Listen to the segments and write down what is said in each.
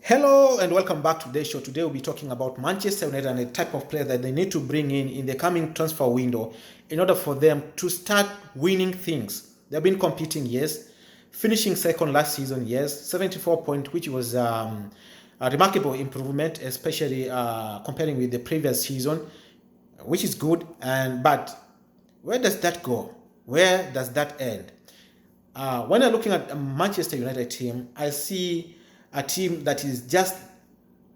Hello and welcome back to today's show. Today we'll be talking about Manchester United and the type of player that they need to bring in the coming transfer window in order for them to start winning things. They've been competing, yes, finishing second last season, yes, 74 points, which was a remarkable improvement, especially comparing with the previous season, which is good. But where does that go? Where does that end? When I'm looking at a Manchester United team, I see a team that is just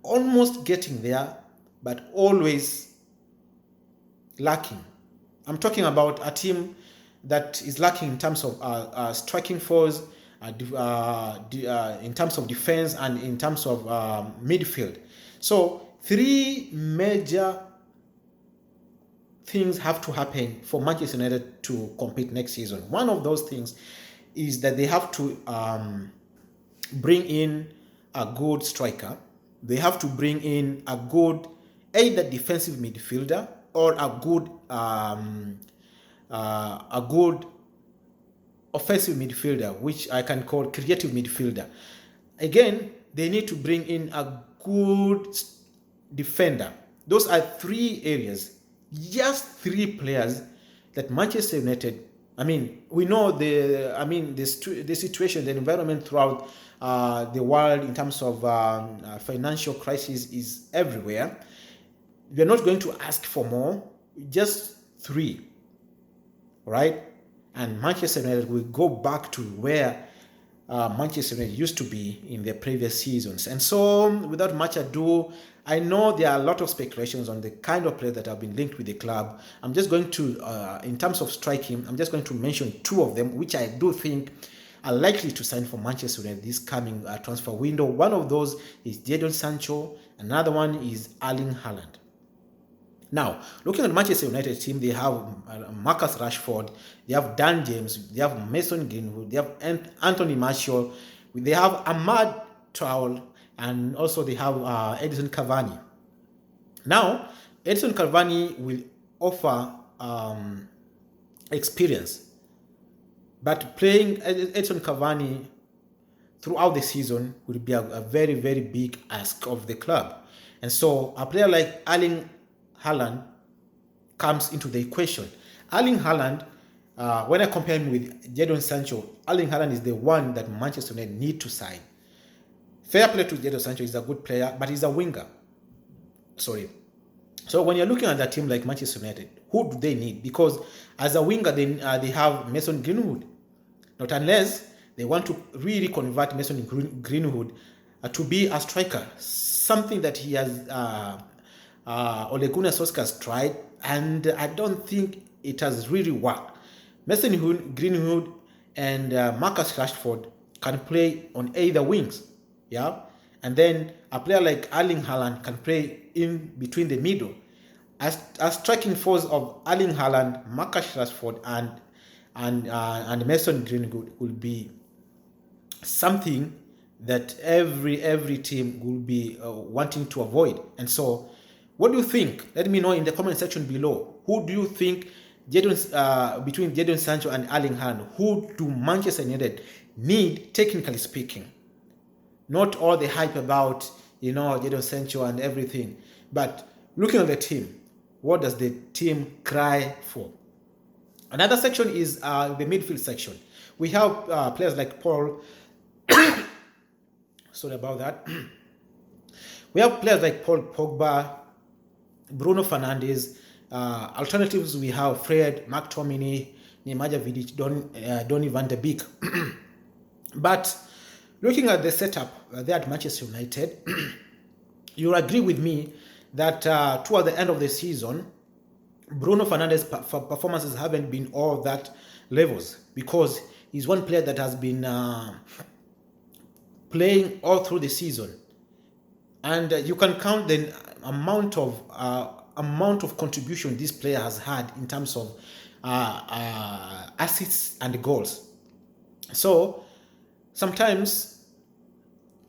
almost getting there, but always lacking. I'm talking about a team that is lacking in terms of striking force, in terms of defense, and in terms of midfield. So, three major things have to happen for Manchester United to compete next season. One of those things is that they have to bring in a good striker. They have to bring in a good either defensive midfielder or a good offensive midfielder, which I can call creative midfielder. Again, they need to bring in a good defender. Those are three areas, just three players that Manchester United. We know the situation, the environment throughout the world in terms of financial crisis is everywhere. We are not going to ask for more, just three, right? And Manchester United will go back to where Manchester United used to be in their previous seasons. And so, without much ado, I know there are a lot of speculations on the kind of players that have been linked with the club. I'm just going to, in terms of striking, I'm just going to mention two of them, which I do think are likely to sign for Manchester United this coming transfer window. One of those is Jadon Sancho. Another one is Erling Haaland. Now, looking at Manchester United team, they have Marcus Rashford, they have Dan James, they have Mason Greenwood, they have Anthony Martial, they have Ahmad Traore, and also they have Edison Cavani. Now, Edison Cavani will offer experience, but playing Edison Cavani throughout the season will be a very, very big ask of the club. And so a player like Erling Haaland comes into the equation. Erling Haaland, when I compare him with Jadon Sancho, Erling Haaland is the one that Manchester United need to sign. Fair play to Jadon Sancho, he's a good player, but he's a winger. So when you're looking at a team like Manchester United, who do they need? Because as a winger, they have Mason Greenwood. Not unless they want to really convert Mason Greenwood to be a striker, something that he has Ole Gunnar Solskjaer tried, and I don't think it has really worked. Mason Greenwood and Marcus Rashford can play on either wings, yeah, and then a player like Erling Haaland can play in between the middle. A striking force of Erling Haaland, Marcus Rashford, and Mason Greenwood will be something that every team will be wanting to avoid. And so, what do you think? Let me know in the comment section below. Who do you think between Jadon Sancho and Erling Haaland, who do Manchester United need, technically speaking? Not all the hype about, Jadon Sancho and everything, but looking at the team, what does the team cry for? Another section is the midfield section. We have players like Paul. Sorry about that. We have players like Paul Pogba, Bruno Fernandes. Alternatives, we have Fred, McTominay, Nemanja Vidic, Donny van de Beek. But looking at the setup there at Manchester United, you'll agree with me that toward the end of the season, Bruno Fernandes' performances haven't been all that levels, because he's one player that has been playing all through the season, and you can count the amount of contribution this player has had in terms of assists and goals. So sometimes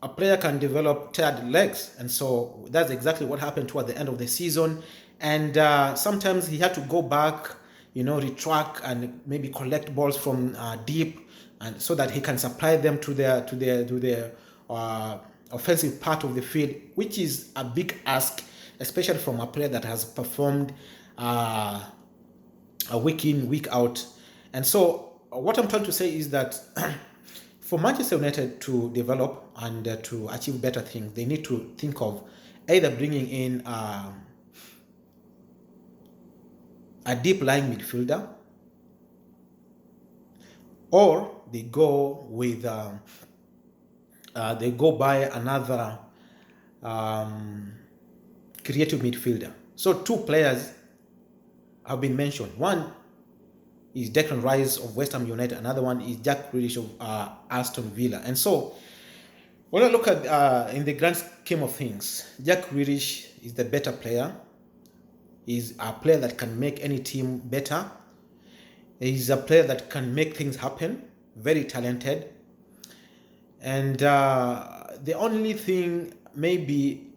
a player can develop tired legs, and so that's exactly what happened toward the end of the season. And sometimes he had to go back, retract and maybe collect balls from deep, and so that he can supply them to their offensive part of the field, which is a big ask, especially from a player that has performed a week in, week out. And so what I'm trying to say is that for Manchester United to develop and to achieve better things, they need to think of either bringing in a deep lying midfielder, or they go with they go by another creative midfielder. So two players have been mentioned. One is Declan Rice of West Ham United. Another one is Jack Grealish of Aston Villa. And so when I look at in the grand scheme of things, Jack Grealish is the better player. He's a player that can make any team better. He's a player that can make things happen. Very talented. And the only thing, maybe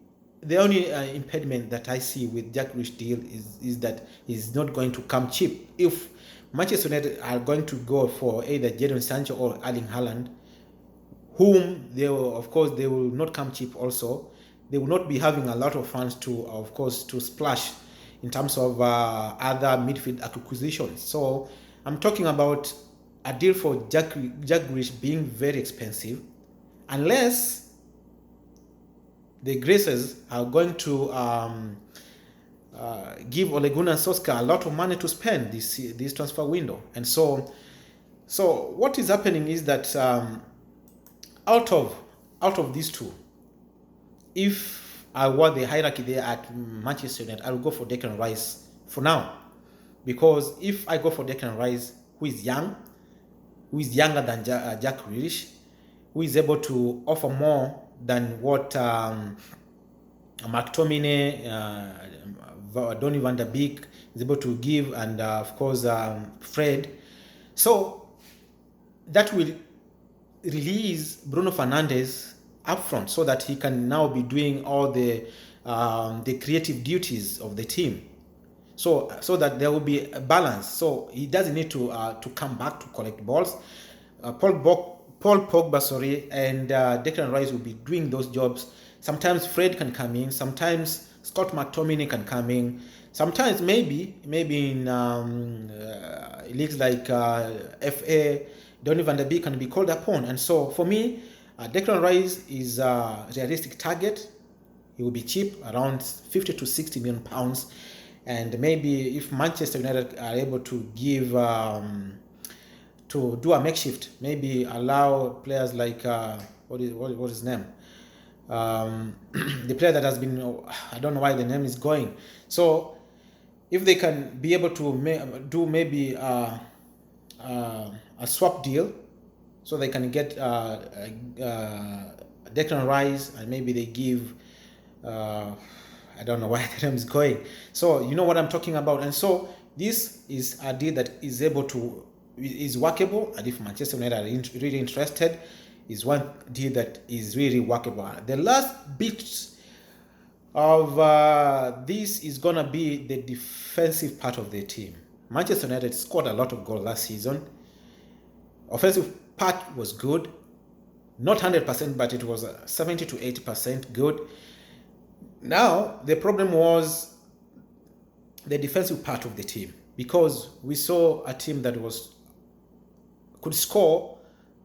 the only impediment that I see with Jack Grealish deal is that he's not going to come cheap. If Manchester United are going to go for either Jadon Sancho or Erling Haaland, whom they will, of course, they will not come cheap also. They will not be having a lot of funds to, of course, to splash in terms of other midfield acquisitions. So I'm talking about a deal for Jack Grealish being very expensive, unless the Graces are going to give Ole Gunnar Solskjaer a lot of money to spend this transfer window. And so what is happening is that out of these two, if I were the hierarchy there at Manchester United, I will go for Declan Rice for now, because if I go for Declan Rice, who is young, who is younger than Jack Grealish, who is able to offer more than what McTominay, Donny van der Beek is able to give, and of course Fred. So that will release Bruno Fernandes up front, so that he can now be doing all the creative duties of the team. So that there will be a balance. So he doesn't need to come back to collect balls. Paul Pogba, and Declan Rice will be doing those jobs. Sometimes Fred can come in. Sometimes Scott McTominay can come in. Sometimes maybe in leagues like FA, Donny van der Beek can be called upon. And so for me, Declan Rice is a realistic target. He will be cheap, around 50 to 60 million pounds. And maybe if Manchester United are able to give to do a makeshift, maybe allow players like what is his name, the player that has been, I don't know why the name is going. So if they can be able to do maybe a swap deal, so they can get Declan Rice, and maybe they give I don't know why the name is going. So you know what I'm talking about. And so this is a deal that is workable, and if Manchester United are really interested, is one deal that is really workable. The last bit of this is gonna be the defensive part of the team. Manchester United scored a lot of goals last season. Offensive part was good, not 100%, but it was 70 to 80% good. Now the problem was the defensive part of the team, because we saw a team that could score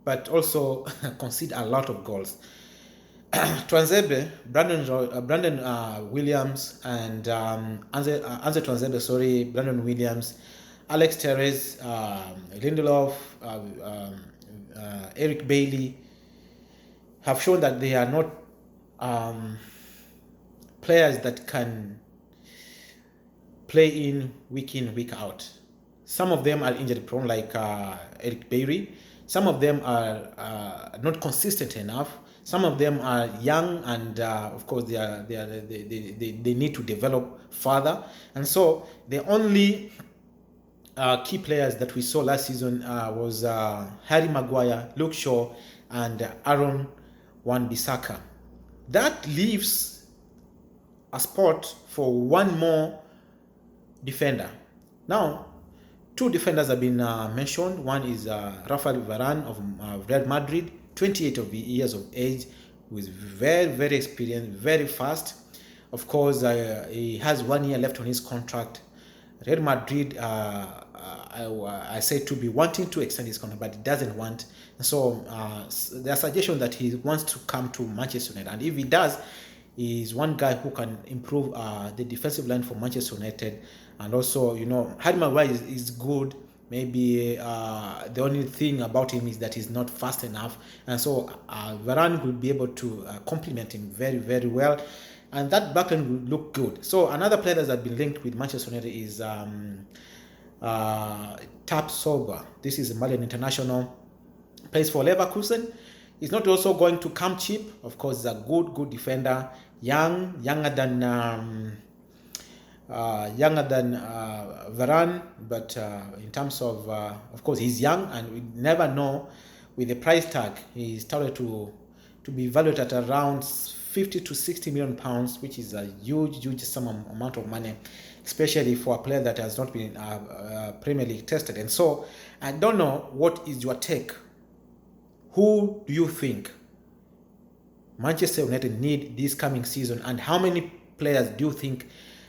but also concede a lot of goals. Tuanzebe, Brandon Williams, and Anze Tuanzebe, Brandon Williams, Alex Telles, Lindelof, Eric Bailey have shown that they are not players that can play in, week out. Some of them are injury prone, like Eric Bailey. Some of them are not consistent enough. Some of them are young, and of course they need to develop further. And so the only key players that we saw last season was Harry Maguire, Luke Shaw, and Aaron Wan-Bissaka. That leaves a spot for one more defender. Now, two defenders have been mentioned. One is Rafael Varane of Real Madrid, 28 years of age, who is very, very experienced, very fast. Of course, he has 1 year left on his contract. Real Madrid, I say, to be wanting to extend his contract, but he doesn't want. And so there are suggestions that he wants to come to Manchester United, and if he does, he's one guy who can improve the defensive line for Manchester United. And also, Harry Maguire is good. Maybe the only thing about him is that he's not fast enough, and so Varane will be able to complement him very, very well, and that backline will look good. So another player that has been linked with Manchester United is Tap Soba. This is a Malian international, plays for Leverkusen. He's not also going to come cheap. Of course, he's a good defender, younger than Varane, but in terms of course, he's young, and we never know with the price tag. He's started to be valued at around 50 to 60 million pounds, which is a huge amount of money, especially for a player that has not been Premier League tested. And so, I don't know, what is your take? Who do you think Manchester United need this coming season, and how many players do you think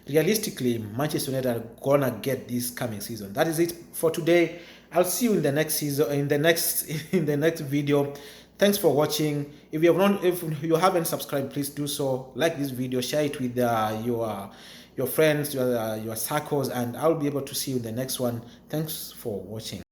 realistically Manchester United are gonna get this coming season? That is it for today. I'll see you in the next season, in the next video. Thanks for watching. If you haven't subscribed, please do so. Like this video, share it with your friends, your circles, and I'll be able to see you in the next one. Thanks for watching.